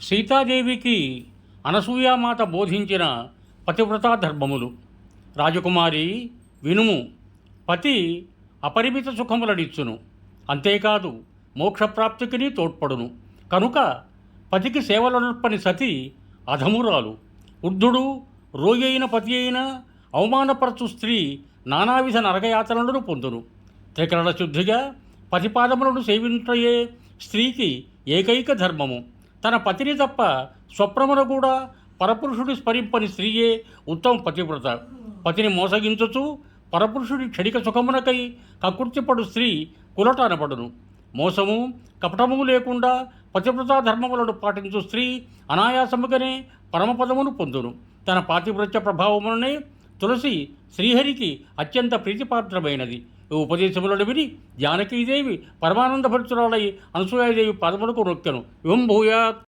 సీతాదేవికి అనసూయామాత బోధించిన పతివ్రతా ధర్మములు. రాజకుమారి వినుము. పతి అపరిమిత సుఖములనిచ్చును, అంతేకాదు మోక్షప్రాప్తికి తోడ్పడును. కనుక పతికి సేవలనర్పని సతి అధమురాలు. వృద్ధుడు రోగి అయిన పతి అయిన అవమానపరచు స్త్రీ నానావిధ నరకయాతనలను పొందును. త్రికరణ శుద్ధిగా పతిపాదములను సేవించయే స్త్రీకి ఏకైక ధర్మము. తన పతిని తప్ప స్వప్నమున కూడా పరపురుషుడి స్మరింపని స్త్రీయే ఉత్తమ పతివ్రత. పతిని మోసగించుచు పరపురుషుడి క్షణిక సుఖమునకై కకృత్యపడు స్త్రీ కులట అనబడును. మోసము కపటము లేకుండా పతివ్రతా ధర్మములను పాటించు స్త్రీ అనాయాసముగానే పరమపదమును పొందును. తన పాతివ్రత్య ప్రభావములనే తులసి శ్రీహరికి అత్యంత ప్రీతిపాత్రమైనది. ఈ ఉపదేశములను విని జానకీదేవి పరమానందభరితురాలై అనసూయాదేవి పాదములకు నొక్కెను. యువం భూయాత్.